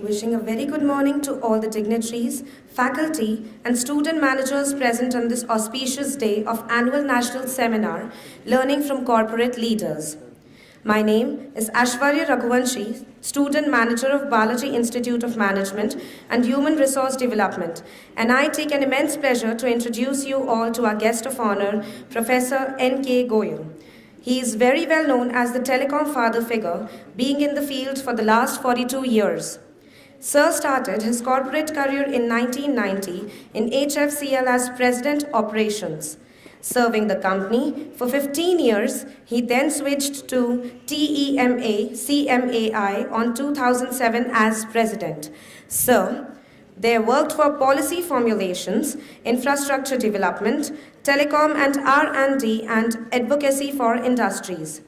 Wishing a very good morning to all the dignitaries, faculty, and student managers present on this auspicious day of annual national seminar, Learning from Corporate Leaders. My name is Ashwarya Raghuvanshi, student manager of Balaji Institute of Management and Human Resource Development, and I take an immense pleasure to introduce you all to our guest of honor, Professor N.K. Goyal. He is very well known as the telecom father figure, being in the field for the last 42 years. Sir started his corporate career in 1990 in HFCL as President Operations. Serving the company for 15 years, he then switched to TEMA CMAI on 2007 as President. Sir they worked for policy formulations, infrastructure development, telecom and R&D, and advocacy for industries.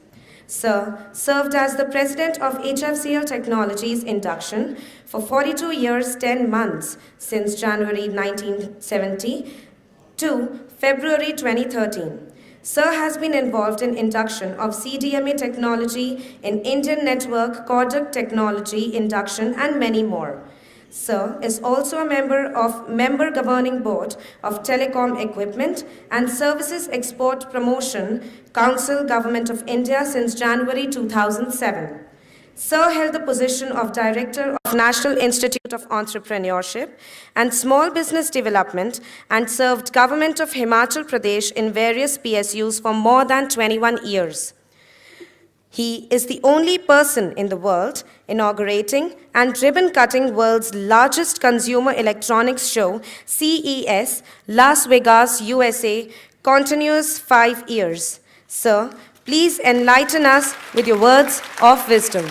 Sir served as the president of HFCL Technologies Induction for 42 years, 10 months since January 1970 to February 2013. Sir has been involved in induction of CDMA technology in Indian Network, Kodak Technology Induction, and many more. Sir is also a member governing board of Telecom Equipment and Services Export Promotion Council, Government of India since January 2007. Sir held the position of Director of National Institute of Entrepreneurship and Small Business Development and served Government of Himachal Pradesh in various PSUs for more than 21 years. He is the only person in the world inaugurating and ribbon-cutting world's largest consumer electronics show, CES, Las Vegas, USA, continuous 5 years. Sir, please enlighten us with your words of wisdom.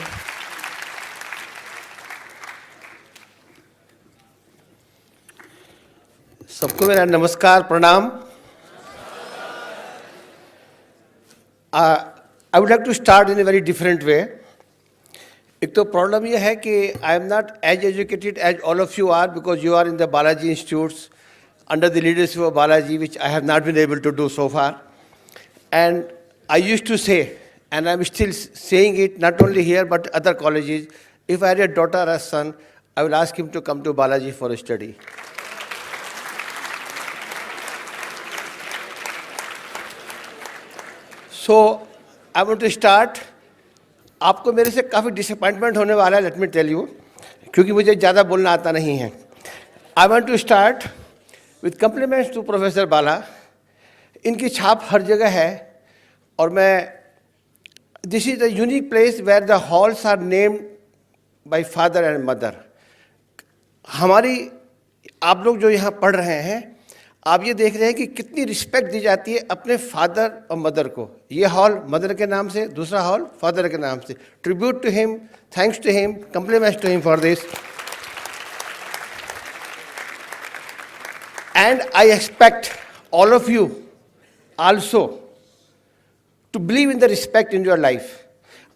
सबको मेरा नमस्कार प्रणाम. I would like to start in a very different way. एक तो problem ये है कि I am not as educated as all of you are because you are in the Balaji Institutes under the leadership of Balaji, which I have not been able to do so far. And I used to say, and I'm still saying it not only here but other colleges, if I had a daughter or a son, I will ask him to come to Balaji for a study. So I want to start. आपको मेरे से काफ़ी disappointment होने वाला है, late me tell you, क्योंकि मुझे ज़्यादा बोलना आता नहीं है. I want to start with compliments to professor Bala. इनकी छाप हर जगह है और मैं this is a unique place where the halls are named by father and mother. हमारी आप लोग जो यहाँ पढ़ रहे हैं, आप ये देख रहे हैं कि कितनी रिस्पेक्ट दी जाती है अपने फादर और मदर को. ये हॉल मदर के नाम से, दूसरा हॉल फादर के नाम से. Tribute to him, thanks to him, compliments to him for this. And I expect all of you also to believe in the respect in your life.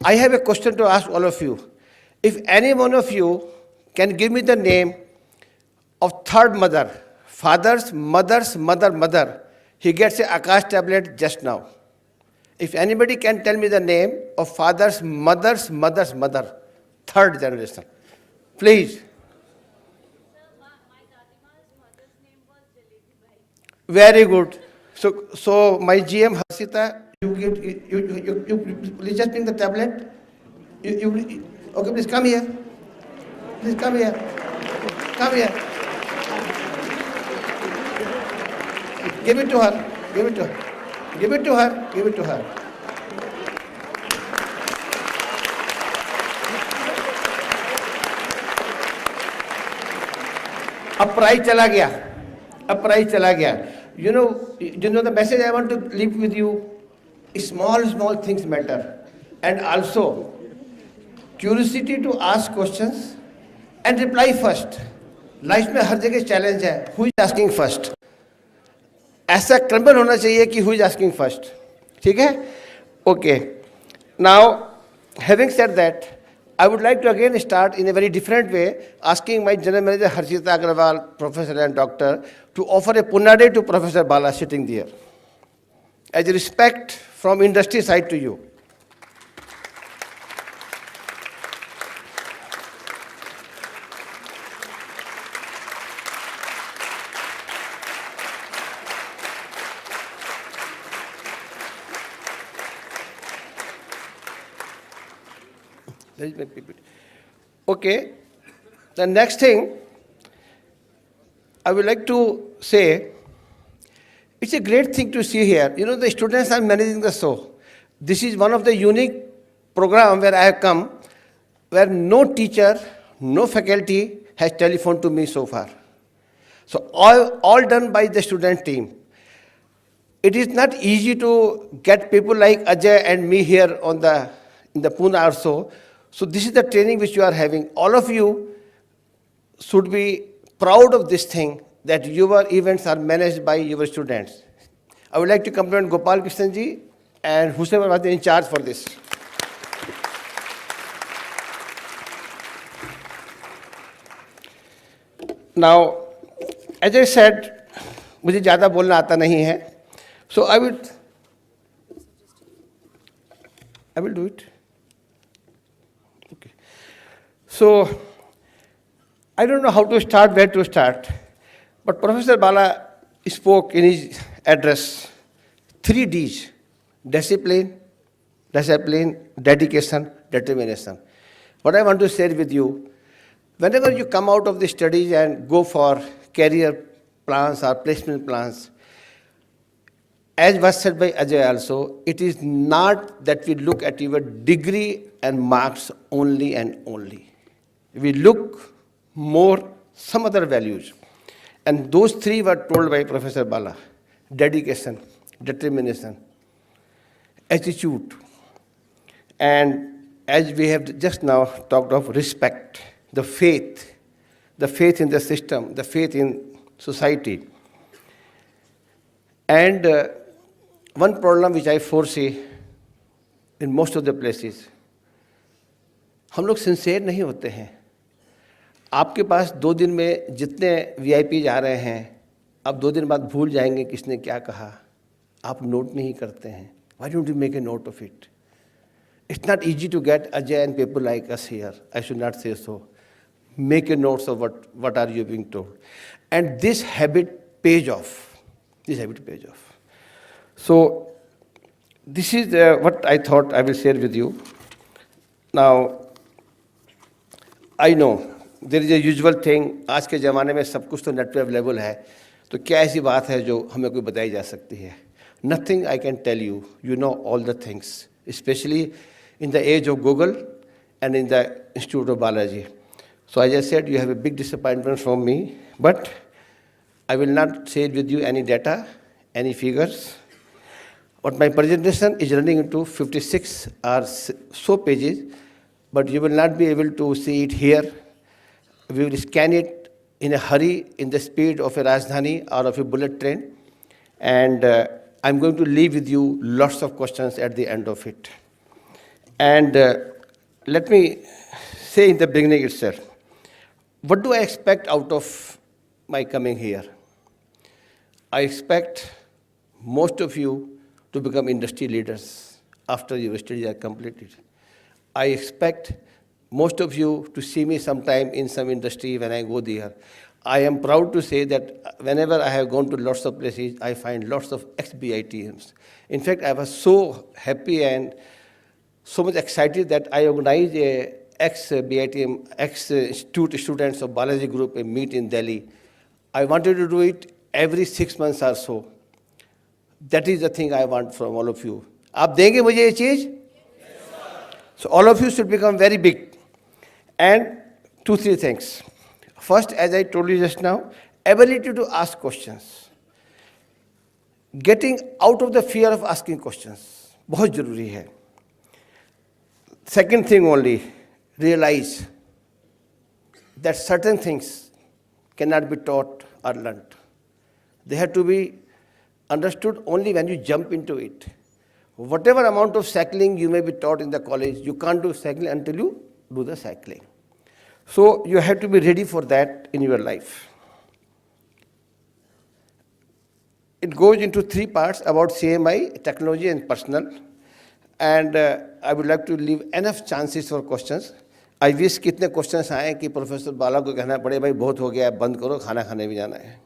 I have a question to ask all of you. If any one of you can give me the name of third mother, father's mother's mother, he gets a Akash tablet just now. If anybody can tell me the name of father's mother, third generation, please. Very good. So my GM Hasita, you please just bring the tablet. Okay, please come here. Please come here. Come here. Give it to her. Give it to her. Give it to her. Give it to her. अब prize चला गया. अब prize चला गया. You know the message I want to leave with you. Small things matter. And also, curiosity to ask questions and reply first. Life में हर जगह challenge है. Who is asking first? ऐसा क्रमबद्ध होना चाहिए कि who is asking first. ठीक है? Okay. Now, having said that, I would like to again start in a very different way, asking my General Manager Harshita Agrawal, Professor and Doctor, to offer a Punade to Professor Bala sitting there, as a respect from industry side to you. That is my PPT. Okay. The next thing I would like to say, it's a great thing to see here. You know, the students are managing the show. This is one of the unique program where I have come, where no teacher, no faculty has telephoned to me so far. So all done by the student team. It is not easy to get people like Ajay and me here in the Pune also. So this is the training which you are having. All of you should be proud of this thing, that your events are managed by your students. I would like to compliment Gopal Krishnan ji and whoever was in charge for this. Now, as I said, मुझे ज़्यादा बोलना आता नहीं है. So I will do it. Okay. So I don't know how to start, where to start, but Professor Bala spoke in his address 3 Ds: discipline, dedication, determination. What I want to share with you, whenever you come out of the studies and go for career plans or placement plans, as was said by Ajay also, it is not that we look at your degree and marks only and only. We look more some other values. And those 3 were told by Professor Bala: dedication, determination, attitude, and as we have just now talked of, respect, the faith in the system, the faith in society. And one problem which I foresee in most of the places, हम लोग sincere नहीं होते हैं. आपके पास 2 दिन में जितने VIP आ रहे हैं, आप 2 दिन बाद भूल जाएंगे किसने क्या कहा. आप नोट नहीं करते हैं. Why don't you make a note of it? It's not easy to get Ajay and people like us here. I should not say so. Make a notes of what are you being told. And this habit pays off. So this is what I thought I will share with you. Now, I know there is a usual thing, आज के ज़माने में सब कुछ तो net पे available है, तो क्या ऐसी बात है जो हमें कोई बताई जा सकती है? Nothing I can tell you. You know all the things, especially in the age of Google and in the Institute of Balaji. So as I said, you have a big disappointment from me, but I will not share with you any data, any figures. But my presentation is running into 56 or so pages, but you will not be able to see it here. We will scan it in a hurry, in the speed of a Rajdhani or of a bullet train, and I'm going to leave with you lots of questions at the end of it. And let me say in the beginning itself, what do I expect out of my coming here? I expect most of you to become industry leaders after your studies are completed. I expect most of you to see me sometime in some industry when I go there. I am proud to say that whenever I have gone to lots of places, I find lots of ex-BITMs. In fact, I was so happy and so much excited that I organized a ex-BITM, ex-institute students of Balaji Group a meet in Delhi. I wanted to do it every 6 months or so. That is the thing I want from all of you. आप देंगे मुझे ये चीज़? So all of you should become very big. And 2-3 things. First, as I told you just now, ability to ask questions. Getting out of the fear of asking questions. बहुत ज़रूरी है. Second thing only, realize that certain things cannot be taught or learned. They have to be understood only when you jump into it. Whatever amount of cycling you may be taught in the college, you can't do cycling until you do the cycling. So you have to be ready for that in your life. It goes into 3 parts about CMI, technology and personal. And I would like to leave enough chances for questions. I wish कितने questions आए कि professor बाला को कहना पड़े भाई बहुत हो गया बंद करो खाना खाने भी जाना है.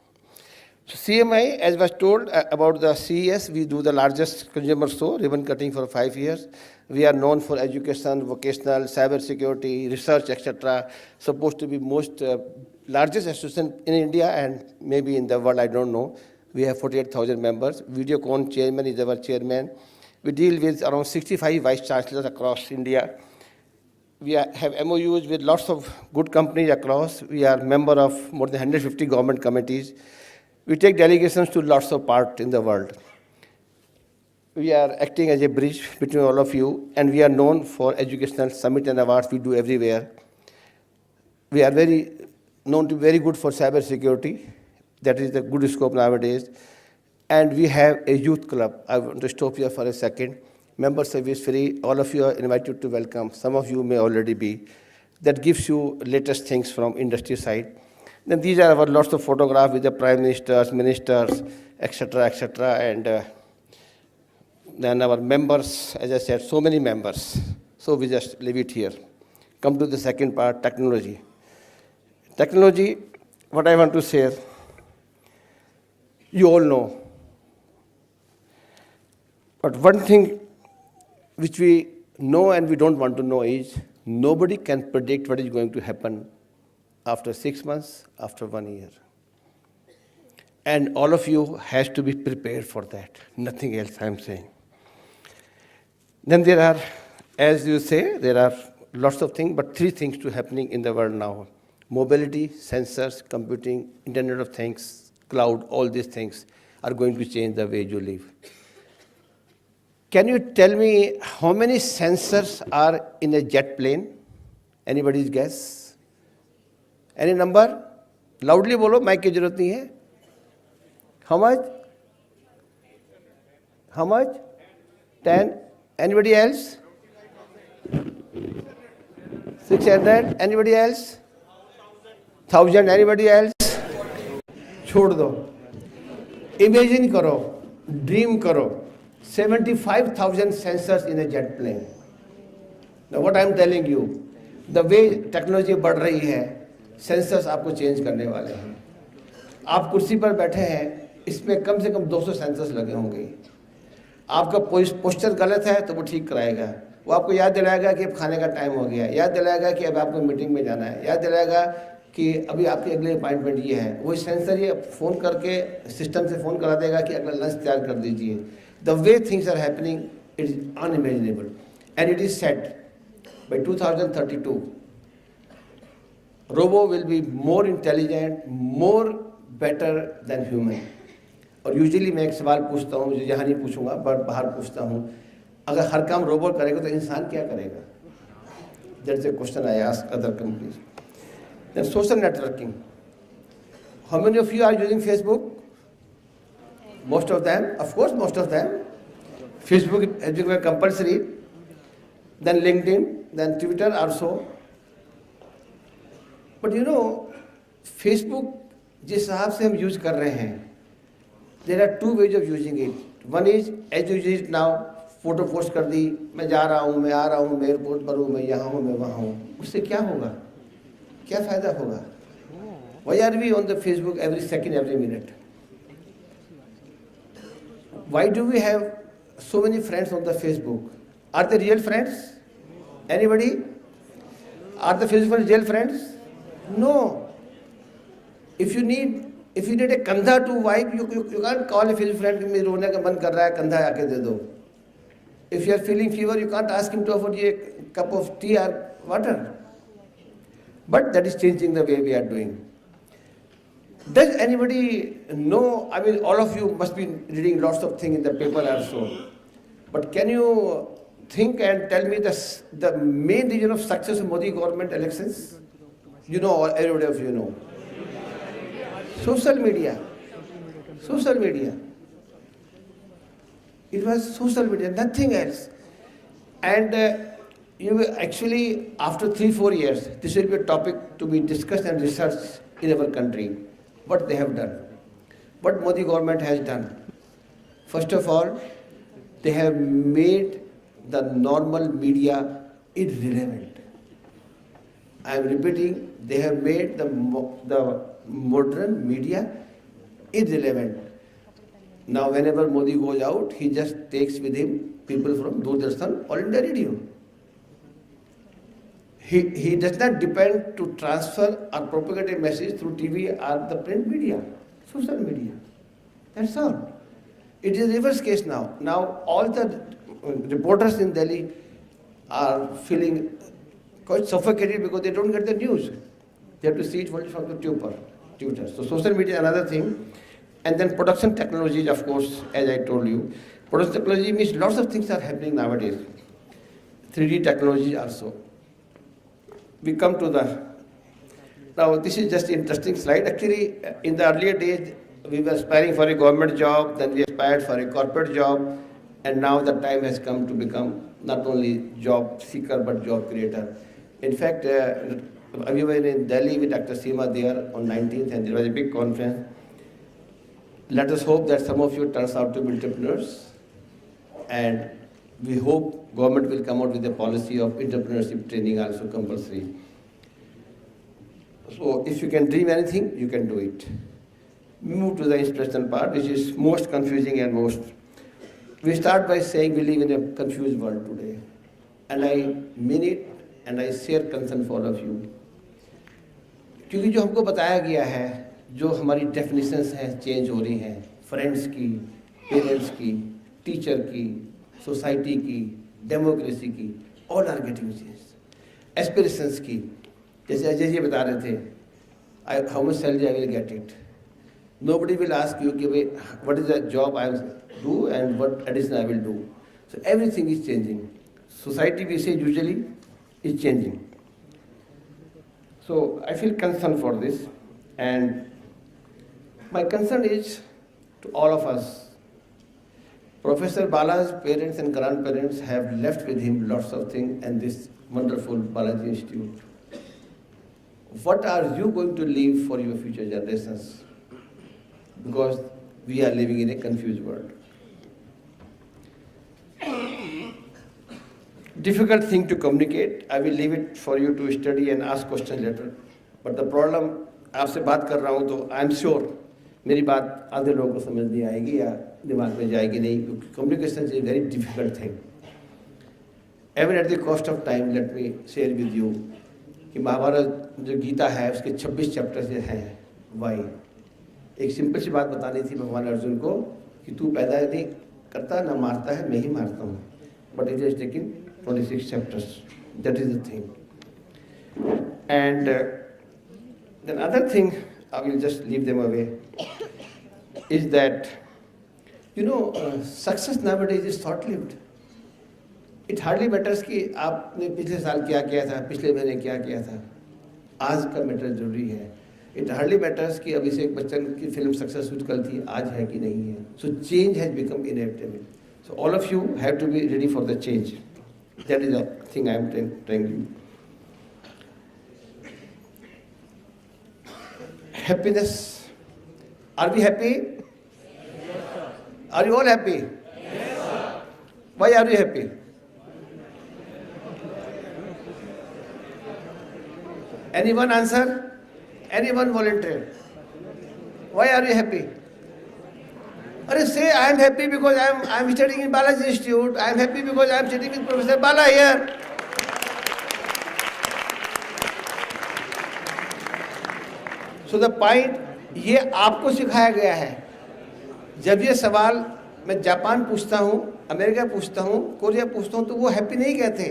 So CMI, as was told about the CES, we do the largest consumer show, ribbon cutting for 5 years. We are known for education, vocational, cyber security, research, etc. Supposed to be most largest association in India and maybe in the world, I don't know. We have 48,000 members. Videocon chairman is our chairman. We deal with around 65 vice chancellors across India. We have MOUs with lots of good companies across. We are member of more than 150 government committees. We take delegations to lots of parts in the world. We are acting as a bridge between all of you, and we are known for educational summit and awards we do everywhere. We are known to be very good for cyber security. That is the good scope nowadays. And we have a youth club. I want to stop here for a second. Member service free. All of you are invited to welcome. Some of you may already be. That gives you latest things from industry side. Then these are our lots of photographs with the prime ministers, etc., etc. And then our members, as I said, so many members. So we just leave it here. Come to the second part, technology. Technology, what I want to say, you all know. But one thing which we know and we don't want to know is nobody can predict what is going to happen after 6 months, after 1 year. And all of you has to be prepared for that. Nothing else I'm saying. Then there are, as you say, there are lots of things, but 3 things to happening in the world now. Mobility, sensors, computing, Internet of Things, cloud, all these things are going to change the way you live. Can you tell me how many sensors are in a jet plane? Anybody's guess? Any number? Loudly bolo, mic की जरूरत नहीं है. How much? How much? 10. Anybody else? 600. Anybody else? 1,000. Anybody else? छोड़ दो. Imagine करो, dream करो. 75,000 sensors in a jet plane. Now what I am telling you, the way technology बढ़ रही है, सेंसर्स आपको चेंज करने वाले हैं. आप कुर्सी पर बैठे हैं, इसमें कम से कम 200 सेंसर्स लगे होंगे. आपका पोस्चर गलत है तो वो ठीक कराएगा. वो आपको याद दिलाएगा कि अब खाने का टाइम हो गया, याद दिलाएगा कि अब आपको मीटिंग में जाना है, याद दिलाएगा कि अभी आपकी अगले अपॉइंटमेंट ये है. वही सेंसर ये फ़ोन करके सिस्टम से फ़ोन करा देगा कि अगला लंच तैयार कर दीजिए. The way things are happening it is unimaginable and it is set by 2032. Robo will be more intelligent, more better than human. और यूजुअली मैं एक सवाल पूछता हूँ, मुझे यहाँ नहीं पूछूंगा पर बाहर पूछता हूँ, अगर हर काम रोबोट करेगा तो इंसान क्या करेगा? That's a question I ask other companies. Then social networking. How many of you are using Facebook? Most of them, of course, most of them. Facebook has become compulsory. Then LinkedIn, then Twitter also. But you know, Facebook जिस हिसाब से हम use कर रहे हैं, there are 2 ways of using it. One is as you use it now, photo post कर दी, मैं जा रहा हूँ, मैं आ रहा हूँ, मैं एयरपोर्ट पर हूँ, मैं यहाँ हूँ, मैं वहाँ हूँ. उससे क्या होगा? क्या फायदा होगा? Why are we on the Facebook every second, every minute? Why do we have so many friends on the Facebook? Are they real friends? Anybody? Are the Facebook friends real friends? No. If you need a कंधा to wipe, you can't call a Facebook friend कि मेरे रोने का मन कर रहा है, कंधा आके दे दो. If you are feeling fever, you can't ask him to offer you a cup of tea or water. But that is changing the way we are doing. Does anybody know? I mean, all of you must be reading lots of things in the paper also. But can you think and tell me the main reason of success of Modi government elections? You know, everybody of you know. Social media. Social media. It was social media, nothing else. And you will actually, after 3-4 years, this will be a topic to be discussed and researched in our country. What they have done. What Modi government has done. First of all, they have made the normal media irrelevant. I am repeating, they have made the modern media irrelevant. Now, whenever Modi goes out, he just takes with him people from Doordarshan, All India Radio. He does not depend to transfer or propagate a message through TV or the print media, social media. That's all. It is reverse case now. Now all the reporters in Delhi are feeling quite suffocated because they don't get the news. They have to see it only from the Twitter. So social media is another thing. And then production technologies, of course, as I told you. Production technology means lots of things are happening nowadays. 3D technology also. We come to now this is just an interesting slide. Actually, in the earlier days, we were aspiring for a government job, then we aspired for a corporate job, and now the time has come to become not only job seeker, but job creator. In fact, we were in Delhi with Dr. Seema there on 19th, and there was a big conference. Let us hope that some of you turns out to be entrepreneurs, and we hope government will come out with a policy of entrepreneurship training also compulsory. So if you can dream anything, you can do it. We move to the inspirational part, which is most confusing and most. We start by saying we live in a confused world today. And I mean it, and I share concern for all of you. क्योंकि जो हमको बताया गया है, जो हमारी definitions हैं change हो रही हैं, फ्रेंड्स की, पेरेंट्स की, टीचर की, सोसाइटी की, डेमोक्रेसी की, all are getting change. Aspirations की, जैसे अजय जी बता रहे थे, how much salary I will get it. Nobody will ask you, what is the job I will do and what addition I will do. So everything is changing. Society, we say, usually is changing. So I feel concerned for this, and my concern is to all of us. Professor Bala's parents and grandparents have left with him lots of things and this wonderful Balaji Institute. What are you going to leave for your future generations? Because we are living in a confused world. Difficult thing to communicate. I will leave it for you to study and ask questions later. But the problem, आपसे बात कर रहा हूँ तो I am sure मेरी बात आधे लोगों को समझ नहीं आएगी या दिमाग में जाएगी नहीं, क्योंकि communication is a very difficult thing. Even at the cost of time, let me share with you कि महाभारत जो गीता है उसके 26 चैप्टर्स हैं. Why? एक सिंपल सी बात बतानी थी भगवान अर्जुन को कि तू पैदा नहीं करता ना मारता है, मैं ही मारता हूँ. But it has taken 26 chapters. That is the thing. And then other thing, I will just leave them away, is that, success nowadays is short-lived. It hardly matters कि आपने पिछले साल क्या किया था, पिछले महीने क्या किया था. आज का मैटर जरूरी है. It hardly matters कि अभिषेक बच्चन की फिल्म सक्सेसफुल कल थी, आज है कि नहीं है. So change has become inevitable. So all of you have to be ready for the change. That is the thing I am telling you. Happiness. Are we happy? Yes, sir. Are you all happy? Yes, sir. Why are you happy? Anyone answer? Anyone volunteer? Why are you happy? Or say, I am happy because I am studying in Balaji Institute. I am happy because I am sitting with Professor Bala here. So the point, ये आपको सिखाया गया है. जब ये सवाल मैं Japan पूछता हूँ, अमेरिका पूछता हूँ, कोरिया पूछता हूँ, तो वो हैप्पी नहीं कहते.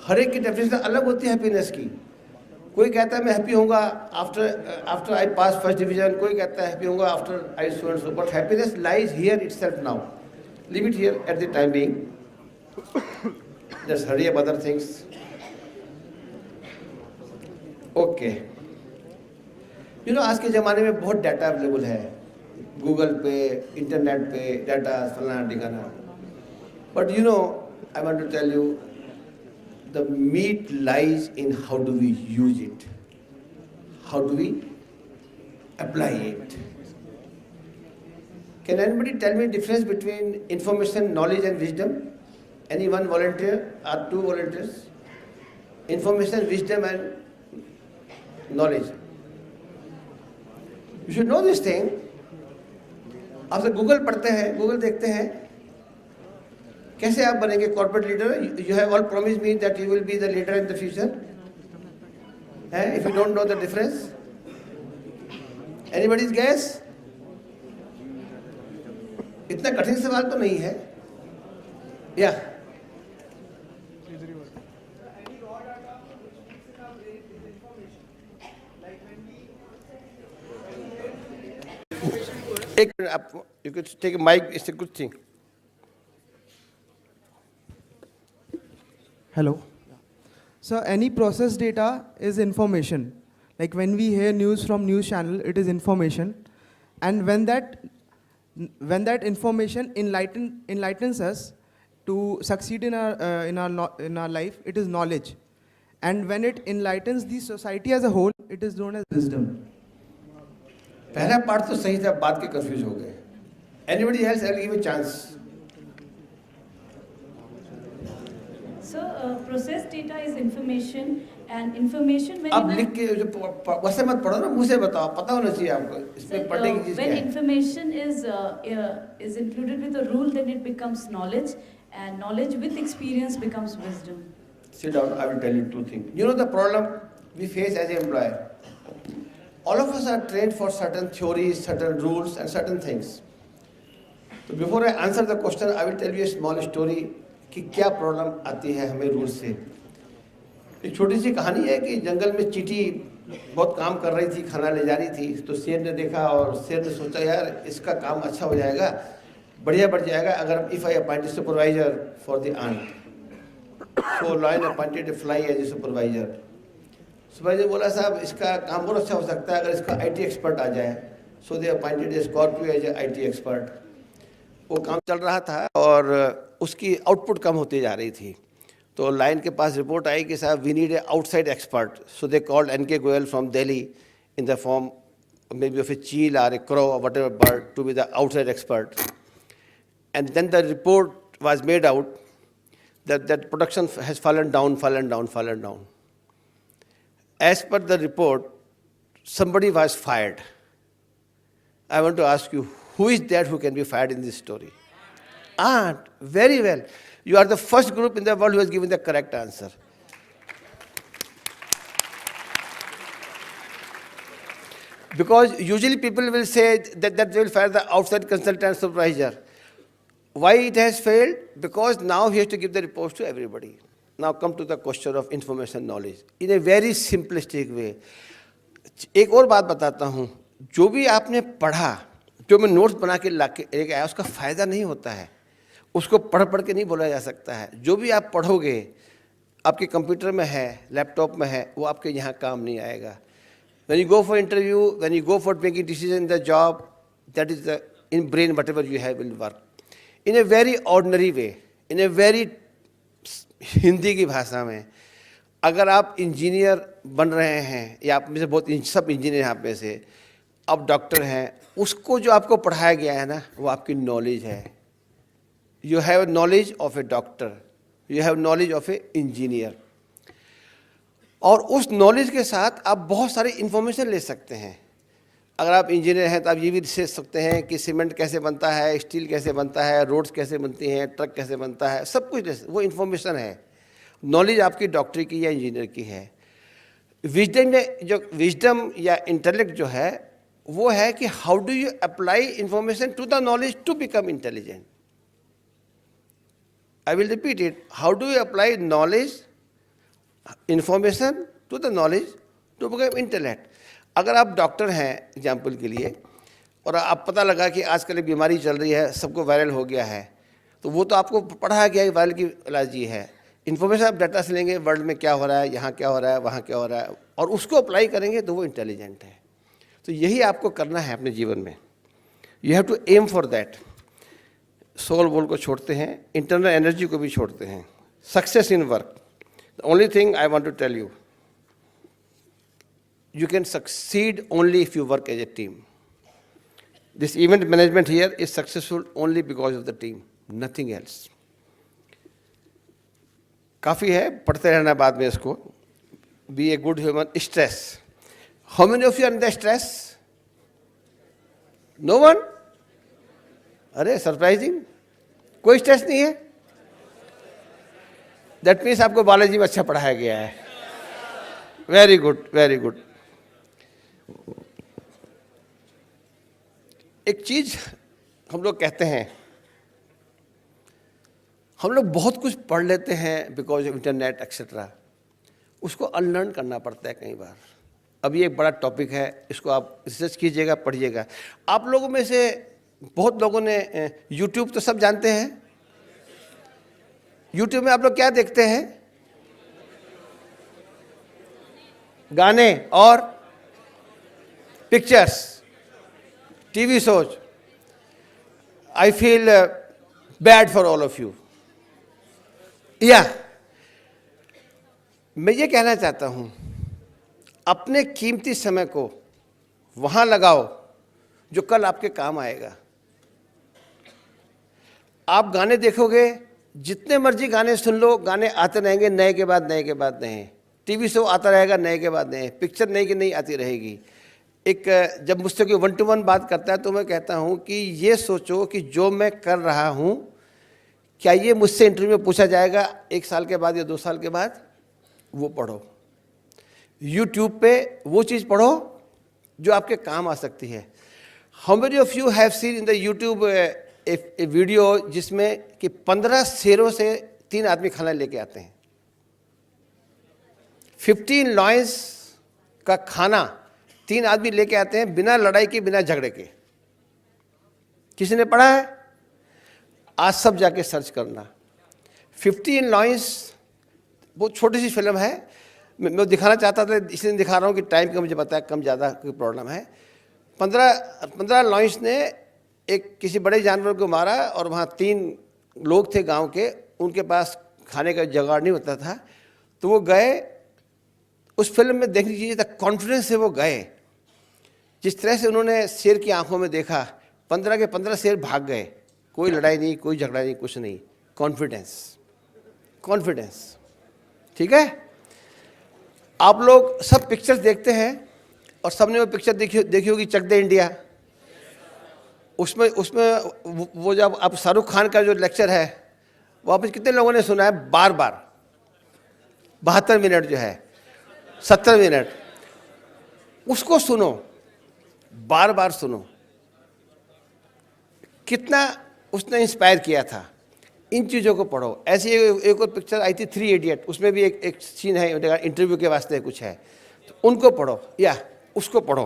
हर एक की डेफिनेशन अलग होती है हैप्पीनेस की. कोई कहता है मैं हैप्पी होऊंगा after I pass first division, कोई कहता है हैप्पी होऊंगा after I so and so. But happiness lies here itself now. Leave it here at the time being. Just hurry up other things. Okay. आज के ज़माने में बहुत डाटा अवेलेबल है, गूगल पे, इंटरनेट पे, डाटा फलाना ठिकाना. But I want to tell you, the meat lies in how do we use it, how do we apply it. Can anybody tell me the difference between information, knowledge and wisdom? Anyone volunteer or two volunteers? Information, wisdom and knowledge. You should know this thing. आपसे Google पढ़ते हैं, Google देखते हैं, कैसे आप बनेंगे corporate leader? You have all promise me that you will be the leader in the future, है? If you don't know the difference, anybody's guess? इतना कठिन सवाल तो नहीं है। या एक मिनट, आप you can take a mic, it's a good thing. Hello. So any process data is information. Like when we hear news from news channel, it is information. And when that information enlightens us to succeed in our life, it is knowledge. And when it enlightens the society as a whole, it is known as wisdom. पहला part तो सही था, बात के confuse हो गए। Anybody else? I will give a chance. So, process data is information, and information when आप लिख के जो वैसे मत पढ़ो ना, मुंह से बताओ, पता होना चाहिए आपको इसमें पढ़ने की चीज क्या when है। information is included with a rule, then it becomes knowledge, and knowledge with experience becomes wisdom. Sit down, I will tell you two things. You know the problem we face as an employer. All of us are trained for certain theories, certain rules and certain things. So before I answer the question, I will tell you a small story कि क्या problem आती है हमें rule से। एक छोटी सी कहानी है कि जंगल में चींटी बहुत काम कर रही थी, खाना ले जा रही थी, तो शेर ने देखा और शेर ने सोचा यार इसका काम अच्छा हो जाएगा, बढ़िया बढ़ जाएगा अगर if I appoint supervisor for the ant. So lion appointed fly as a supervisor. Supervisor बोला साहब इसका काम बहुत अच्छा हो सकता है अगर इसका IT एक्सपर्ट आ जाए। So they appointed a Scorpio as a IT expert. वो काम चल रहा था और उसकी आउटपुट कम होती जा रही थी, तो लाइन के पास रिपोर्ट आई कि साहब we need a outside expert. So they called NK Goyal from Delhi in the form may be of a चील और ए क्रो और whatever bird to be the outside expert. And then the report was made out that production has fallen down. As per the report, somebody was fired. I want to ask you, who is that who can be fired in this story? Very well. You are the first group in the world who has given the correct answer. Because usually people will say that they will fire the outside consultant supervisor. Why it has failed? Because now he has to give the reports to everybody. Now come to the question of information knowledge in a very simplistic way. एक और बात बताता हूँ, जो भी आपने पढ़ा, जो मैं नोट्स बना के ला के लेके आया, उसका फ़ायदा नहीं होता है, उसको पढ़ के नहीं बोला जा सकता है। जो भी आप पढ़ोगे आपके कंप्यूटर में है, लैपटॉप में है, वो आपके यहाँ काम नहीं आएगा। When you go for interview, when you go for making decision in the job, that is the in brain whatever you have will work. In a very ordinary way, in a very Hindi की भाषा में, अगर आप engineer बन रहे हैं या आप में से बहुत सब इंजीनियर यहाँ पे से आप डॉक्टर हैं, उसको जो आपको पढ़ाया गया है ना, वो आपकी नॉलेज है। You have knowledge of A doctor, you have knowledge of A engineer, और उस नॉलेज के साथ आप बहुत सारी इंफॉर्मेशन ले सकते हैं। अगर आप इंजीनियर हैं तो आप ये भी सीख सकते हैं कि सीमेंट कैसे बनता है, स्टील कैसे बनता है, रोड्स कैसे बनती हैं, ट्रक कैसे बनता है, सब कुछ वो इन्फॉर्मेशन है। नॉलेज आपकी डॉक्टरी की या इंजीनियर की है। विजडम में जो विजडम या इंटेलेक्ट जो है वो है कि how do you apply information to the knowledge to become intelligent. I will repeat it, how do you apply knowledge information to the knowledge to become intellect. अगर आप डॉक्टर हैं एग्जाम्पल के लिए, और आप पता लगा कि आजकल एक बीमारी चल रही है, सबको वायरल हो गया है, तो वो तो आपको पढ़ाया गया है वायरल की इलाज ये है। इन्फॉर्मेशन आप डाटा से लेंगे, वर्ल्ड में क्या हो रहा है, यहाँ क्या हो रहा है, वहाँ क्या हो रहा है, और उसको अप्लाई करेंगे तो वो इंटेलिजेंट है। तो यही आपको करना है अपने जीवन में। You have to aim for that. सोल बोल को छोड़ते हैं, इंटरनल एनर्जी को भी छोड़ते हैं। Success in work, the only thing I want to tell you, you can succeed only if you work as a team. This event management here is successful only because of the team, nothing else. काफ़ी है, पढ़ते रहना बाद में इसको। Be a good human. Stress. How many of you are in the stress? No one? अरे surprising, कोई stress नहीं है। दैट मीन्स आपको बालाजी में अच्छा पढ़ाया गया है। Very good, very good. एक चीज हम लोग कहते हैं, हम लोग बहुत कुछ पढ़ लेते हैं बिकॉज ऑफ इंटरनेट एक्सेट्रा, उसको अनलर्न करना पड़ता है कई बार। अब ये एक बड़ा टॉपिक है, इसको आप रिसर्च कीजिएगा, पढ़िएगा। आप लोगों में से बहुत लोगों ने यूट्यूब तो सब जानते हैं। यूट्यूब में आप लोग क्या देखते हैं? गाने और pictures, TV shows. I feel bad for all of you. या मैं ये कहना चाहता हूं, अपने कीमती समय को वहां लगाओ जो कल आपके काम आएगा। आप गाने देखोगे, जितने मर्जी गाने सुन लो, गाने आते रहेंगे नए के बाद नए के बाद नए। टीवी शो आता रहेगा नए के बाद नए, पिक्चर नई की नई आती रहेगी। एक जब मुझसे कोई 1 to 1 बात करता है तो मैं कहता हूं कि ये सोचो कि जो मैं कर रहा हूं, क्या ये मुझसे इंटरव्यू में पूछा जाएगा 1 साल के बाद या 2 साल के बाद? वो पढ़ो। यूट्यूब पे वो चीज़ पढ़ो जो आपके काम आ सकती है। How many of you have seen in the YouTube A video जिसमें कि 15 शेरों से 3 आदमी खाना लेके आते हैं? 15 लॉयंस का खाना 3 आदमी लेके आते हैं, बिना लड़ाई के, बिना झगड़े के। किसी ने पढ़ा है? आज सब जाके सर्च करना। 15 लॉयंस, बहुत छोटी सी फिल्म है। मैं दिखाना चाहता था, इसलिए दिखा रहा हूँ कि टाइम का मुझे पता है कम ज़्यादा कोई प्रॉब्लम है। 15 लॉयंस ने एक किसी बड़े जानवर को मारा और वहाँ 3 लोग थे गांव के, उनके पास खाने का जुगाड़ नहीं होता था, तो वो गए। उस फिल्म में देखनी चाहिए था, कॉन्फिडेंस से वो गए। जिस तरह से उन्होंने शेर की आंखों में देखा, 15 के 15 शेर भाग गए। कोई लड़ाई नहीं, कोई झगड़ा नहीं, कुछ नहीं। Confidence, confidence. ठीक है? आप लोग सब पिक्चर्स देखते हैं और सबने वो पिक्चर देखी होगी, चक दे इंडिया। उसमें वो जब अब शाहरुख खान का जो लेक्चर है, वापस कितने लोगों ने सुना है? बार बार 72 मिनट जो है, 70 मिनट, उसको सुनो, बार बार सुनो। कितना उसने इंस्पायर किया था। इन चीज़ों को पढ़ो। ऐसी एक और पिक्चर आई थी 3 इडियट, उसमें भी एक सीन है, इंटरव्यू के वास्ते कुछ है, तो उनको पढ़ो या उसको पढ़ो।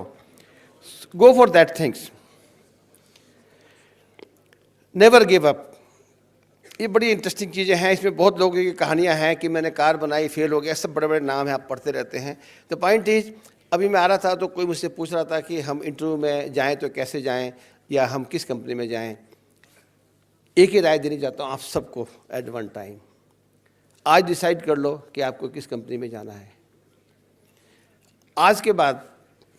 Go for that things. Never give up. ये बड़ी इंटरेस्टिंग चीज़ें हैं। इसमें बहुत लोगों की कहानियां हैं कि मैंने कार बनाई, फेल हो गया, सब बड़े बड़े नाम हैं, आप पढ़ते रहते हैं। तो पॉइंट इज, अभी मैं आ रहा था तो कोई मुझसे पूछ रहा था कि हम इंटरव्यू में जाएं तो कैसे जाएं, या हम किस कंपनी में जाएं। एक ही राय देनी चाहता हूँ आप सबको एट वन टाइम। आज डिसाइड कर लो कि आपको किस कंपनी में जाना है। आज के बाद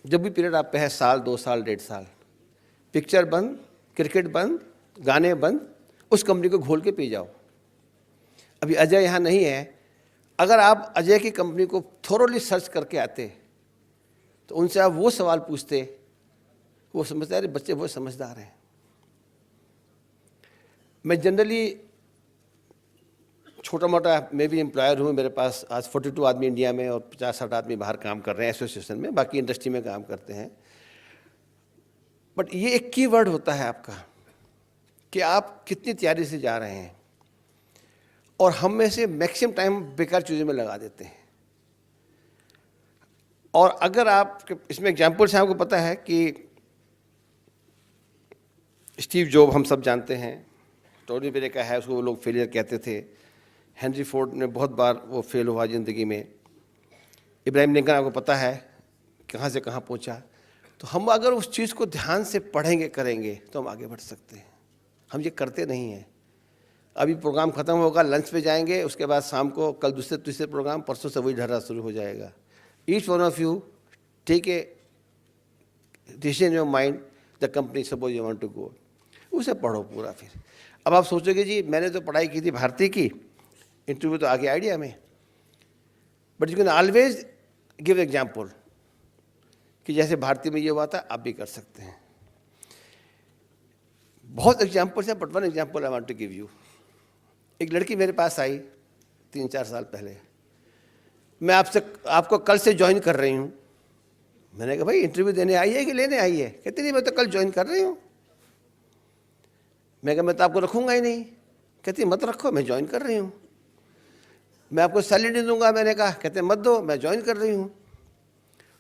जब भी पीरियड आप पे है, साल, 2 साल, 1.5 साल, पिक्चर बंद, क्रिकेट बंद, गाने बंद, उस कंपनी को घोल के पी जाओ। अभी अजय यहाँ नहीं है, अगर आप अजय की कंपनी को थोरोली सर्च करके आते तो उनसे आप वो सवाल पूछते, वो समझते अरे बच्चे बहुत समझदार हैं। मैं जनरली छोटा मोटा, मैं भी एम्प्लॉयर हूँ, मेरे पास आज 42 आदमी इंडिया में और 50-60 आदमी बाहर काम कर रहे हैं एसोसिएशन में, बाकी इंडस्ट्री में काम करते हैं। बट ये एक की वर्ड होता है आपका कि आप कितनी तैयारी से जा रहे हैं, और हम में से मैक्सिमम टाइम बेकार चीज़ों में लगा देते हैं। और अगर आप, इसमें एग्जाम्पल्स हैं, आपको पता है कि स्टीव जॉब हम सब जानते हैं, टोनी ब्लेयर का है, उसको वो लोग फेलियर कहते थे। हेनरी फोर्ड ने बहुत बार वो फेल हुआ ज़िंदगी में। इब्राहिम लिंकन आपको पता है कहाँ से कहाँ पहुँचा। तो हम अगर उस चीज़ को ध्यान से पढ़ेंगे, करेंगे, तो हम आगे बढ़ सकते हैं। हम ये करते नहीं हैं। अभी प्रोग्राम ख़त्म होगा, लंच पे जाएंगे, उसके बाद शाम को कल दूसरे तीसरे प्रोग्राम, परसों से वही ढर्रा शुरू हो जाएगा। Each one of you take a decision in your mind, the company suppose you want to go, उसे पढ़ो पूरा। फिर अब आप सोचोगे जी मैंने तो पढ़ाई की थी भारती की, इंटरव्यू तो आगे आइडिया में, but you can always give example कि जैसे भारती में ये हुआ था, आप भी कर सकते हैं। बहुत एग्जाम्पल्स हैं, but one example I want to give you. एक लड़की मेरे पास आई 3-4 साल पहले, मैं आपको कल से ज्वाइन कर रही हूँ। मैंने कहा भाई इंटरव्यू देने आई है कि लेने आई है? कहती नहीं, मैं तो कल ज्वाइन कर रही हूँ। मैं कहा मैं तो आपको रखूँगा ही नहीं। कहती मत रखो, मैं ज्वाइन कर रही हूँ। मैं आपको सैलरी नहीं दूंगा। मैंने कहा, कहते मत दो, मैं ज्वाइन कर रही हूँ।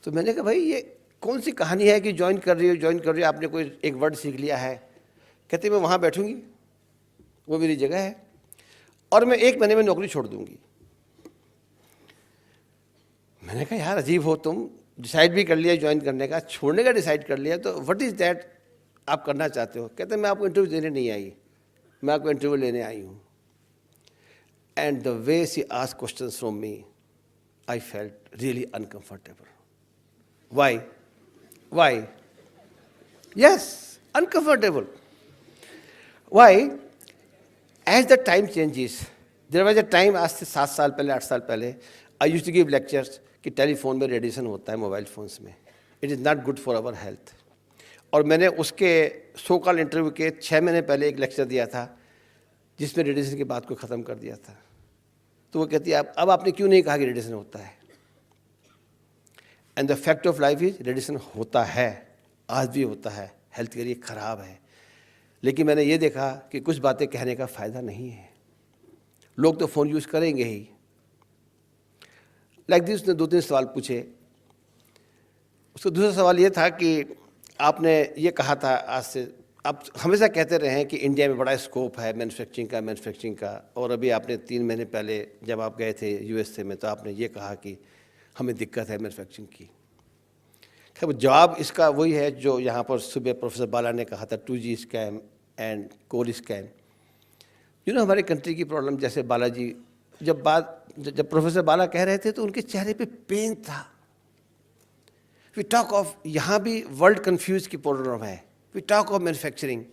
तो मैंने कहा भाई ये कौन सी कहानी है कि ज्वाइन कर रही हो, आपने कोई एक वर्ड सीख लिया है? कहते मैं वहाँ बैठूंगी, वो मेरी जगह है, और मैं 1 महीने में नौकरी छोड़ दूंगी। मैंने कहा यार अजीब हो तुम, डिसाइड भी कर लिया ज्वाइन करने का, छोड़ने का डिसाइड कर लिया, तो व्हाट इज़ दैट आप करना चाहते हो? कहते मैं आपको इंटरव्यू देने नहीं आई, मैं आपको इंटरव्यू लेने आई हूँ। And the way she asked questions from me, I felt really uncomfortable. Why? Yes, uncomfortable. Why? As the time changes, there was a time आज से 7 साल पहले, 8 साल पहले, I used to give lectures कि टेलीफोन में रेडिएशन होता है मोबाइल फ़ोन्स में, it is not good for our health. और मैंने उसके सो कॉल इंटरव्यू के 6 महीने पहले एक लेक्चर दिया था जिसमें रेडिएशन की बात को ख़त्म कर दिया था। तो वो कहती है अब आपने क्यों नहीं कहा कि रेडिएशन होता है? And the fact of life is radiation होता है, आज भी होता है, हेल्थ के लिए ख़राब है। लेकिन मैंने ये देखा कि कुछ बातें कहने का फ़ायदा नहीं है, लोग तो फ़ोन यूज़ करेंगे ही। लाइक दिस, उसने 2-3 सवाल पूछे। उसका दूसरा सवाल ये था कि आपने ये कहा था आज से, आप हमेशा कहते रहे हैं कि इंडिया में बड़ा स्कोप है मैन्युफैक्चरिंग का, और अभी आपने 3 महीने पहले जब आप गए थे USA में तो आपने ये कहा कि हमें दिक्कत है मैन्युफैक्चरिंग की। खैर जवाब इसका वही है जो यहाँ पर सुबह प्रोफेसर बाला ने कहा था, 2G scam and coal scam. हमारे कंट्री की प्रॉब्लम, जैसे बालाजी जब प्रोफेसर बाला कह रहे थे तो उनके चेहरे पे पेन था। वी टॉक ऑफ, यहाँ भी वर्ल्ड कंफ्यूज की प्रॉब्लम है, वी टॉक ऑफ मैन्युफैक्चरिंग।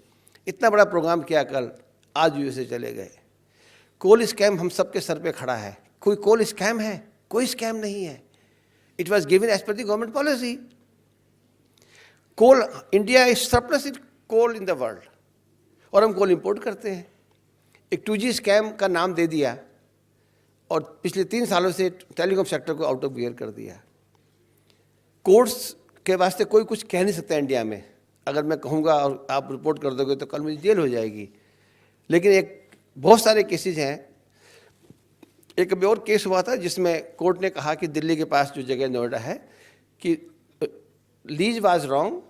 इतना बड़ा प्रोग्राम किया कल, आज USA चले गए। कोल स्कैम हम सबके सर पे खड़ा है। कोई कोल स्कैम है? कोई स्कैम नहीं है। It was given as per the government policy. Coal, India is surplus in coal in the world, और हम कोल इंपोर्ट करते हैं। एक 2G स्कैम का नाम दे दिया और पिछले 3 सालों से टेलीकॉम सेक्टर को आउट ऑफ गियर कर दिया। कोर्ट्स के वास्ते कोई कुछ कह नहीं सकता इंडिया में। अगर मैं कहूँगा और आप रिपोर्ट कर दोगे तो कल मुझे जेल हो जाएगी। लेकिन बहुत सारे केसेज हैं। एक अभी और केस हुआ था जिसमें कोर्ट ने कहा कि दिल्ली के पास जो जगह नोएडा है कि lease was wrong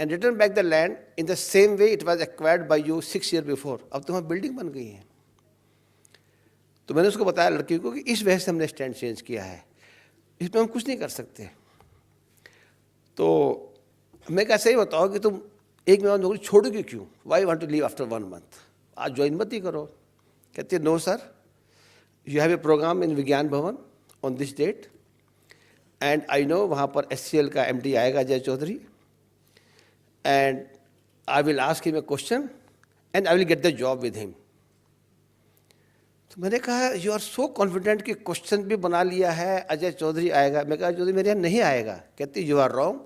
and return back the land in the same way it was acquired by you 6 year before. अब तो वहाँ बिल्डिंग बन गई है। तो मैंने उसको बताया लड़की को कि इस वजह से हमने स्टैंड चेंज किया है, इसमें हम कुछ नहीं कर सकते। तो मैं कहा सही बताओ कि तुम 1 महीना नौकरी छोड़ोगे क्यों? Why want to leave after 1 month? आज ज्वाइन मत ही करो। कहते no sir, you have a programme in Vigyan Bhawan on this date and I know वहाँ पर SCL का MD आएगा Ajay Chaudhary, and I will ask him a question and I will get the job with him. तो मैंने कहा यू आर सो कॉन्फिडेंट कि question भी बना लिया है, अजय चौधरी आएगा। मैं कहा चौधरी मेरे यहाँ नहीं आएगा। कहती you are wrong,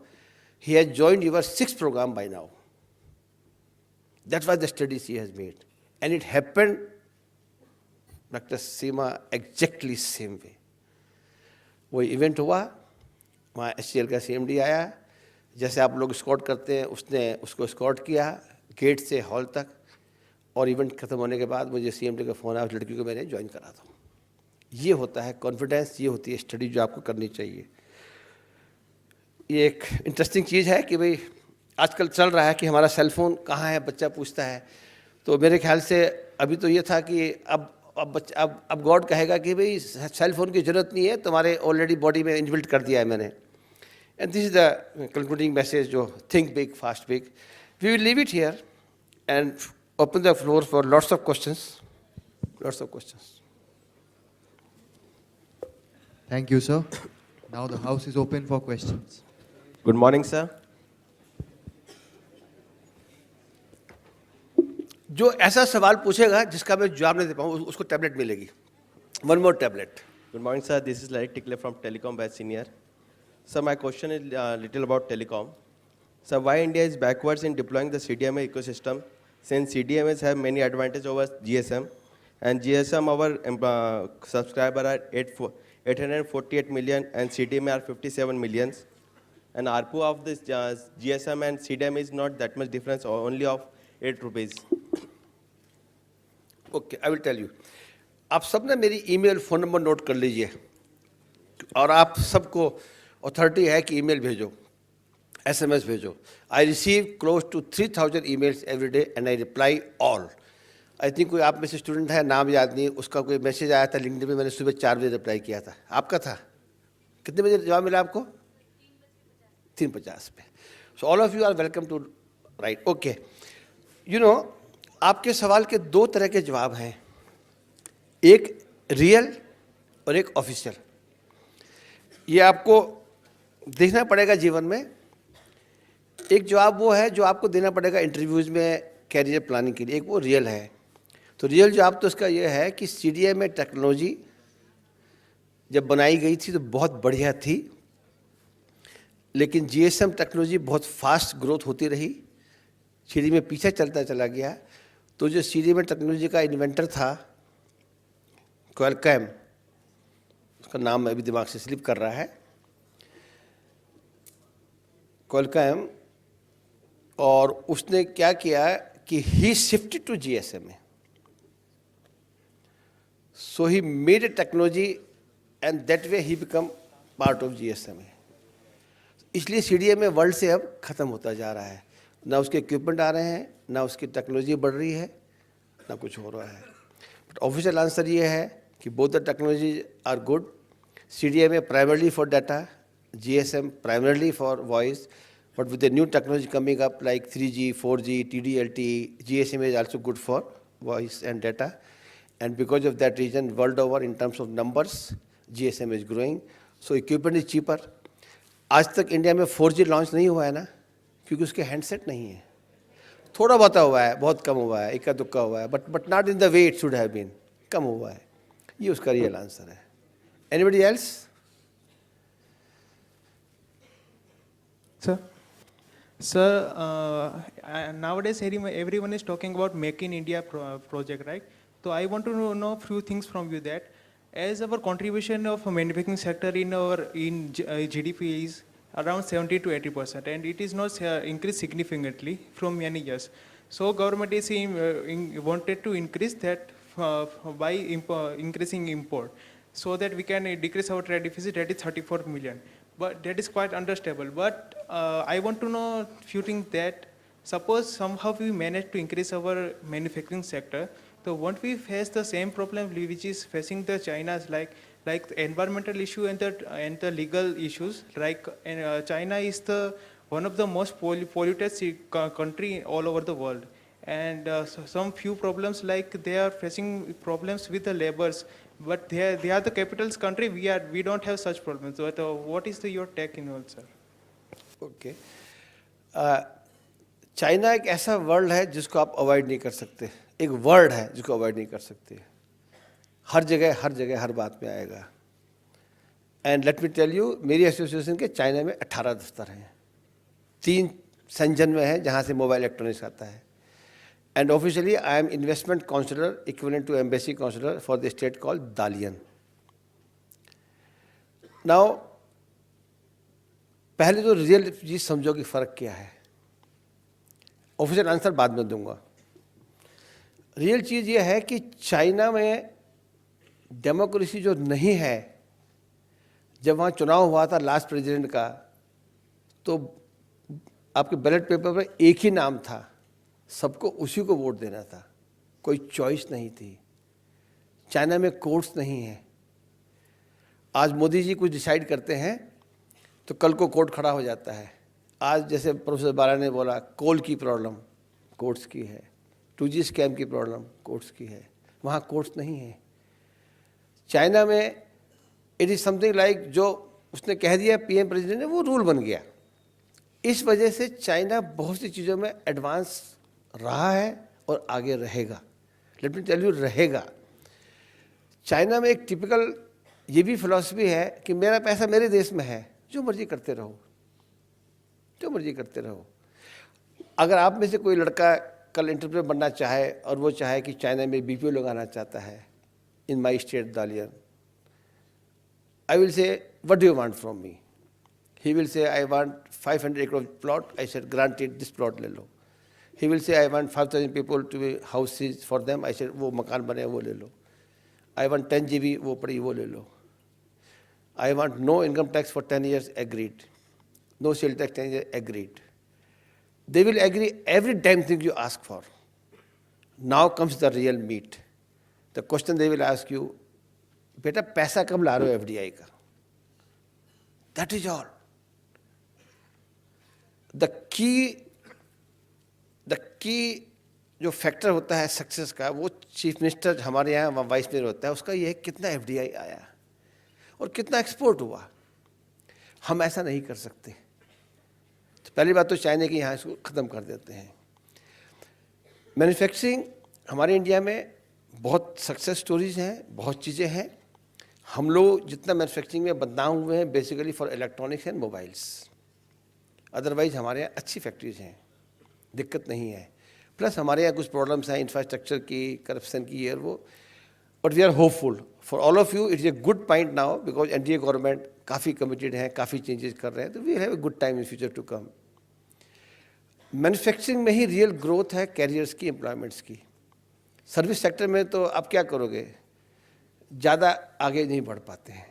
he has joined your 6th programme by now. That was the study she has made and it happened doctor Seema exactly same way. वो इवेंट हुआ, वहाँ SCL का CMD आया, जैसे आप लोग स्कॉट करते हैं उसने उसको स्कॉट किया गेट से हॉल तक, और इवेंट खत्म होने के बाद मुझे CMD का फ़ोन आया, उस लड़की को मैंने ज्वाइन करा था। ये होता है कॉन्फिडेंस, ये होती है स्टडी जो आपको करनी चाहिए। ये एक इंटरेस्टिंग चीज़ है कि भाई आजकल चल रहा है कि हमारा सेल फोन कहाँ है, बच्चा पूछता है। तो मेरे ख्याल से अभी तो ये था कि अब गॉड कहेगा कि भाई सेल फोन की ज़रूरत नहीं है, तुम्हारे ऑलरेडी बॉडी में इनबिल्ट कर दिया है मैंने। And this is the concluding message, जो think big fast big. We will leave it here and open the floor for lots of questions. Thank you, sir. Now the house is open for questions. Good morning, sir. जो ऐसा सवाल पूछेगा जिसका मैं जवाब नहीं दे पाऊँ उसको टैबलेट मिलेगी, 1 more tablet. Good morning, sir. This is Lalit Tikle from Telecom Batch Senior. Sir, my question is little about telecom. Sir, why India is backwards in deploying the CDMA ecosystem since CDMS have many advantages over GSM, and GSM our subscriber are 848 million and CDMA are 57 millions, and ARPU of this GSM and CDMA is not that much difference, only of 8 rupees. Okay, I will tell you. आप सब ने मेरी email phone number note कर लीजिए, और आप सबको authority है कि ईमेल भेजो, एसएमएस भेजो। I receive close to 3000 emails every day and I reply all. I think कोई आप में से स्टूडेंट है, नाम याद नहीं, उसका कोई मैसेज आया था लिंक्डइन पे, मैंने सुबह 4 बजे रिप्लाई किया था। आपका था? कितने बजे जवाब मिला आपको? 3:50 पे। So all of you are welcome to right. Okay, you know, आपके सवाल के 2 तरह के जवाब हैं, एक रियल और एक ऑफिशियल। ये आपको देखना पड़ेगा जीवन में। एक जवाब वो है जो आपको देना पड़ेगा इंटरव्यूज़ में कैरियर प्लानिंग के लिए, एक वो रियल है। तो रियल जवाब तो इसका ये है कि सीडीएमए टेक्नोलॉजी जब बनाई गई थी तो बहुत बढ़िया थी, लेकिन जीएसएम टेक्नोलॉजी बहुत फास्ट ग्रोथ होती रही, सीडी में पीछे चलता चला गया। तो जो सीडीएमए टेक्नोलॉजी का इन्वेंटर था क्वालकॉम, उसका नाम अभी दिमाग से स्लिप कर रहा है, क्वालकॉम, और उसने क्या किया कि he shifted to GSMA. So he made a technology and that way he become part of GSMA. इसलिए सीडीएमए वर्ल्ड से अब ख़त्म होता जा रहा है, ना उसके इक्विपमेंट आ रहे हैं, ना उसकी टेक्नोलॉजी बढ़ रही है, ना कुछ हो रहा है। बट ऑफिशियल आंसर ये है कि both the technology are good. CDMA primarily for data, GSM primarily for voice, but with the new technology coming up like 3G, 4G, TD-LTE, GSM is also good for voice and data. And because of that reason, world over in terms of numbers, GSM is growing. So equipment is cheaper. आज तक India में 4G launch नहीं हुआ है ना, क्योंकि उसके handset नहीं है। थोड़ा बहुत हुआ है, बहुत कम हुआ है, इक्का दुक्का हुआ है, but not in the way it should have been, कम हुआ है। ये उसका रियल आंसर है। Anybody else? Sir, nowadays everyone is talking about Make in India project, right? So I want to know few things from you that as our contribution of manufacturing sector in GDP is around 70 to 80%, and it is not increased significantly from many years. So government is wanted to increase that by increasing import, so that we can decrease our trade deficit, that is 34 million. But that is quite understandable. But I want to know few things that suppose somehow we manage to increase our manufacturing sector, so won't we face the same problem which is facing the China's like the environmental issue and the legal issues? Like China is the one of the most polluted country all over the world, and so some few problems like they are facing problems with the laborers. But they are the capital's country. We don't have such problems. But what is your take in all, sir? Okay, China एक ऐसा world है जिसको आप avoid नहीं कर सकते, एक word है जिसको अवॉइड नहीं कर सकते। हर जगह हर बात में आएगा। And let me tell you, मेरी एसोसिएशन के चाइना में 18 दफ्तर हैं, 3 संजन में है जहाँ से मोबाइल इलेक्ट्रॉनिक्स आता है। And officially, I am investment counselor equivalent to embassy counselor for the state called Dalian. Now, पहले तो रियल चीज समझो कि फर्क क्या है। ऑफिशियल आंसर बाद में दूंगा। रियल चीज ये है कि चाइना में डेमोक्रेसी जो नहीं है, जब वहाँ चुनाव हुआ था लास्ट प्रेसिडेंट का, तो आपके बैलेट पेपर पर एक ही नाम था, सबको उसी को वोट देना था, कोई चॉइस नहीं थी। चाइना में कोर्ट्स नहीं है। आज मोदी जी कुछ डिसाइड करते हैं तो कल को कोर्ट खड़ा हो जाता है। आज जैसे प्रोफेसर बाला ने बोला, कोल की प्रॉब्लम कोर्ट्स की है, 2G स्कैम की प्रॉब्लम कोर्ट्स की है, वहाँ कोर्ट्स नहीं है। चाइना में इट इज़ समथिंग लाइक जो उसने कह दिया पीएम प्रेसिडेंट ने, वो रूल बन गया। इस वजह से चाइना बहुत सी चीज़ों में एडवांस रहा है और आगे रहेगा। लेट मी टेल यू, रहेगा। चाइना में एक टिपिकल ये भी फिलॉसफी है कि मेरा पैसा मेरे देश में है, जो मर्जी करते रहो, जो मर्जी करते रहो। अगर आप में से कोई लड़का कल एंटरप्रेन्योर बनना चाहे और वो चाहे कि चाइना में बीपीओ लगाना चाहता है इन माई स्टेट दालियर, I will say, what do you want from me? He will say, I want 500 acre plot. I said, granted, this plot ले लो. He will say, I want 5,000 people to be houses for them. I said, वो मकान बने वो ले लो. I want 10 GB, वो पड़ी वो ले लो. I want no income tax for 10 years, agreed. No sales tax 10 years, agreed. They will agree every damn thing you ask for. Now comes the real meat. The question they will ask you, बेटा पैसा कब ला रहे हो FDI का? That is all. The key जो factor होता है success का, वो चीफ मिनिस्टर हमारे यहाँ वाइस मिनिस्टर होता है, उसका ये है कितना एफडीआई आया और कितना एक्सपोर्ट हुआ. हम ऐसा नहीं कर सकते. तो पहली बात तो चाइना के यहाँ इसको ख़त्म कर देते हैं. मैन्युफैक्चरिंग हमारे इंडिया में बहुत सक्सेस स्टोरीज हैं, बहुत चीज़ें हैं. हम लोग जितना मैन्युफैक्चरिंग में बदनाम हुए हैं basically for electronics and mobiles. Otherwise हमारे यहाँ अच्छी फैक्ट्रीज हैं, दिक्कत नहीं है. प्लस हमारे यहाँ कुछ प्रॉब्लम्स हैं इंफ्रास्ट्रक्चर की, करप्शन की, और वो. But we are hopeful for all of you. It's a good point now because NDA government काफ़ी कमिटेड है, काफ़ी चेंजेस कर रहे हैं. तो we have a good time in future to come. Manufacturing में ही रियल ग्रोथ है, कैरियर्स की, एम्प्लॉयमेंट्स की. सर्विस सेक्टर में तो आप क्या करोगे, ज़्यादा आगे नहीं बढ़ पाते हैं.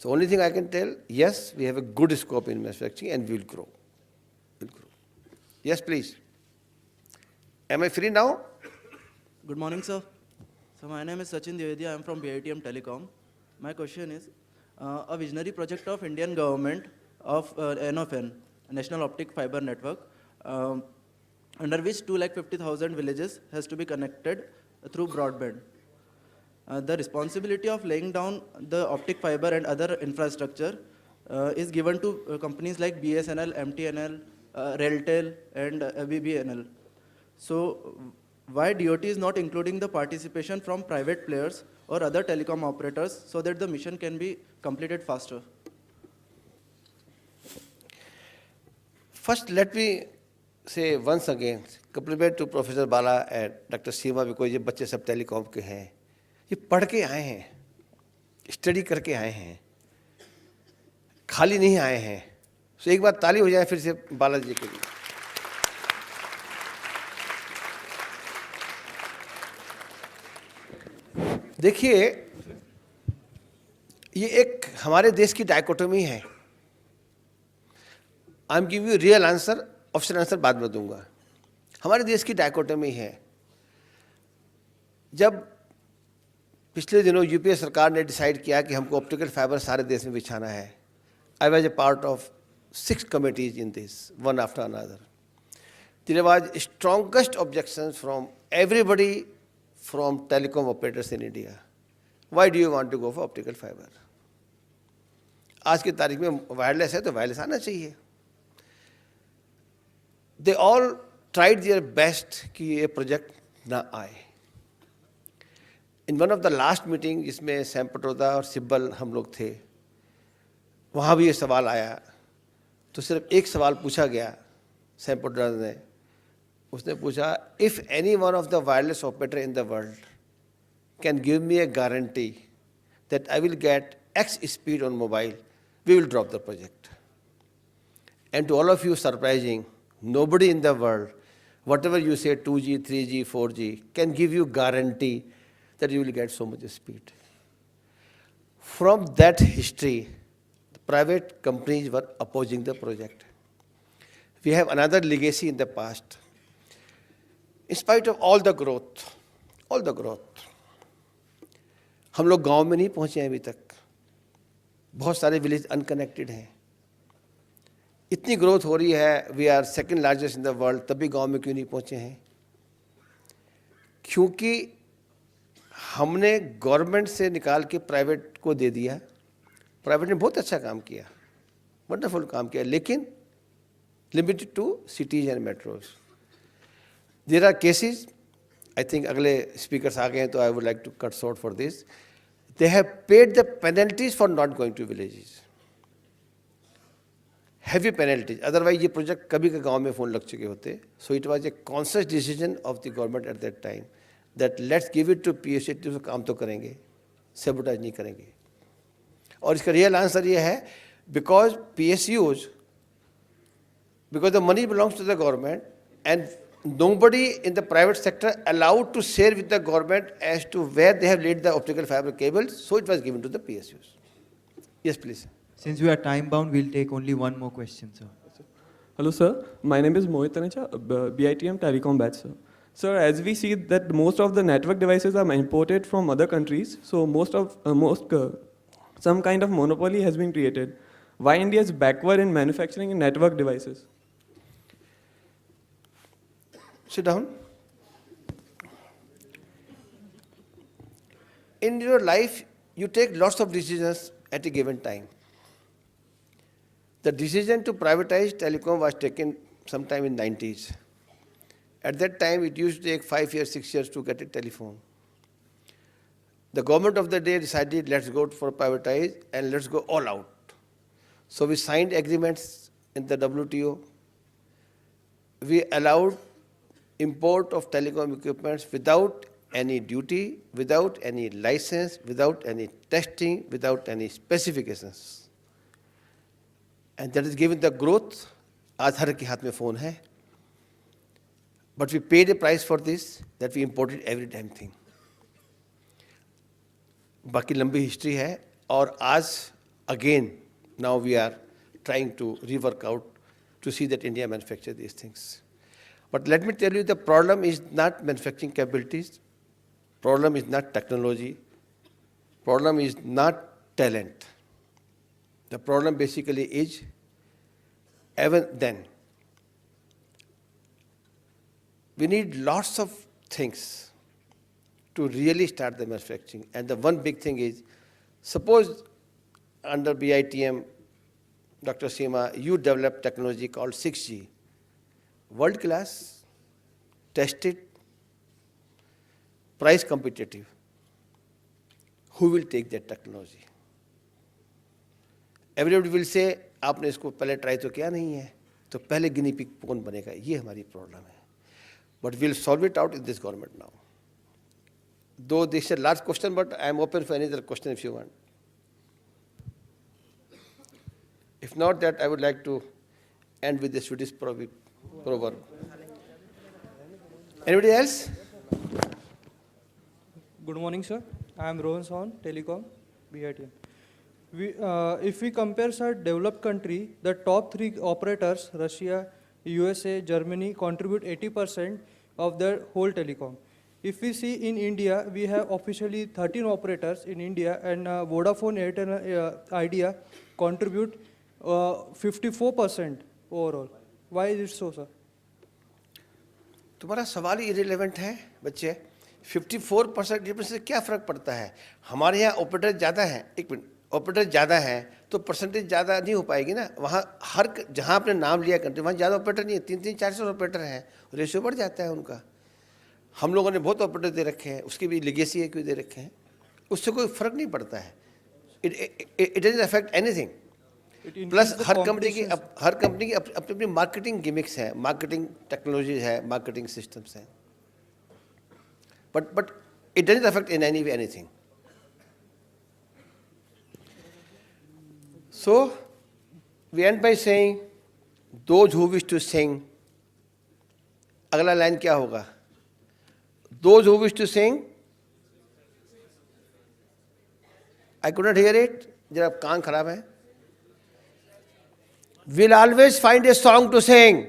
So only thing I can tell, yes we have a good scope in manufacturing and will grow. Yes please. Am I free now? Good morning, sir. So my name is Sachin Dwivedi. I am from BITM Telecom. My question is, a visionary project of Indian government of NOFN, National Optic Fiber Network, under which 250,000 villages has to be connected through broadband. The responsibility of laying down the optic fiber and other infrastructure is given to companies like BSNL, MTNL, RailTel, and BBNL. So, why DOT is not including the participation from private players or other telecom operators so that the mission can be completed faster? First, let me say once again, compliment to Professor Bala and Dr. Seema, because ये बच्चे सब telecom के हैं. ये पढ़ के आए हैं, स्टडी करके आए हैं, खाली नहीं आए हैं. सो एक बार ताली हो जाए फिर से बालाजी के लिए. देखिए, ये एक हमारे देश की डायकोटोमी है. I am give you real answer, option answer बाद में दूंगा. हमारे देश की डायकोटोमी है. जब पिछले दिनों यूपीए सरकार ने डिसाइड किया कि हमको ऑप्टिकल फाइबर सारे देश में बिछाना है, I was a part of 6 committees in this, one after another. There was strongest objections from everybody from telecom operators in India. Why do you want to go for optical fiber? आज की तारीख में wireless है तो wireless आना चाहिए. They all tried their best कि ये प्रोजेक्ट ना आए. In one of the last meeting जिसमें सैम पटोदा और सिब्बल हम लोग थे, वहाँ भी ये सवाल आया. तो सिर्फ एक सवाल पूछा गया सैम पटोदा ने. उसने पूछा, if any one of the wireless operator in the world can give me a guarantee that I will get X speed on mobile, we will drop the project. And to all of you surprising, nobody in the world, whatever you say 2G, 3G, 4G, can give you guarantee that you will get so much speed. From that history, the private companies were opposing the project. We have another legacy in the past. In spite of all the growth, हम लोग गांव में नहीं पहुंचे हैं अभी तक. बहुत सारे विलेज अनकनेक्टेड हैं. इतनी ग्रोथ हो रही है, we are second largest in the world, तभी गांव में क्यों नहीं पहुंचे हैं? क्योंकि हमने गवर्नमेंट से निकाल के प्राइवेट को दे दिया. प्राइवेट ने बहुत अच्छा काम किया, वंडरफुल काम किया, लेकिन limited to cities and metros. There are cases, I think अगले स्पीकर्स आ गए हैं तो I would like to cut short for this. They have paid the penalties for not going to villages. heavy penalties. Otherwise ये project कभी के गांव में फ़ोन लग चुके होते. So it was a conscious decision of the government at that time that let's give it to PSU, तो काम तो करेंगे, sabotage नहीं करेंगे. और इसका रियल आंसर ये है because PSUs, because the money belongs to the government and nobody in the private sector allowed to share with the government as to where they have laid the optical fiber cables, so it was given to the PSUs. Yes, please. Since we are time bound, we'll take only one more question, sir. Hello, sir. My name is Mohit Taneja, BITM Telecom batch, sir. Sir, as we see that most of the network devices are imported from other countries, so some kind of monopoly has been created. Why India is backward in manufacturing network devices? Sit down. In your life, you take lots of decisions at a given time. The decision to privatize telecom was taken sometime in 90s. At that time, it used to take 5 years, 6 years to get a telephone. The government of the day decided, let's go for privatize and let's go all out. So we signed agreements in the WTO. We allowed import of telecom equipments without any duty, without any license, without any testing, without any specifications. And that is given the growth. आज हर के हाथ में phone है. But we paid a price for this, that we imported every damn thing. बाकी लंबी history है और आज again now we are trying to rework out to see that India manufacture these things. But let me tell you, the problem is not manufacturing capabilities, problem is not technology, problem is not talent. The problem basically is, even then, we need lots of things to really start the manufacturing. And the one big thing is, suppose under BITM, Dr. Seema, you develop technology called 6G. World class, tested, price competitive. Who will take that technology? Everybody will say, आपने इसको पहले try तो किया नहीं है, तो पहले guinea pig कौन बनेगा? ये हमारी प्रॉब्लम है. But we'll solve it out in this government now. Though this is a large question, but I am open for any other question if you want. If not, that I would like to end with the Swedish proverb. Anybody else? Good morning, sir. I am Rohan Sawan, Telecom, BITM. If we compare, sir, developed country, the top 3 operators, Russia, USA, Germany, contribute 80% of their whole telecom. If we see in India, we have officially 13 operators in India, and Vodafone, Airtel, Idea contribute 54% overall. Why is it so, sir? तुम्हारा सवाल ही irrelevant है बच्चे. 54% difference से क्या फ़र्क पड़ता है? हमारे यहाँ ऑपरेटर ज़्यादा हैं. एक मिनट, ऑपरेटर ज़्यादा हैं तो परसेंटेज ज़्यादा नहीं हो पाएगी ना. वहाँ हर जहाँ आपने नाम लिया कंट्री, वहाँ ज़्यादा ऑपरेटर नहीं है. 300-400 ऑपरेटर हैं, रेशियो बढ़ जाता है उनका. हम लोगों ने बहुत ऑपरेटर दे रखे हैं, उसकी भी लेगेसी है, क्यों दे रखे हैं, उससे कोई फ़र्क नहीं पड़ता है. It doesn't affect anything. Plus her company की अपनी अपनी मार्केटिंग गिमिक्स हैं, मार्केटिंग टेक्नोलॉजीज है, मार्केटिंग सिस्टम्स हैं. But it doesn't affect in any way anything. So, we end by saying, those who wish to sing, अगला line क्या होगा? Those who wish to sing, I could not hear it, जरा कान खराब है. Will always find a song to sing.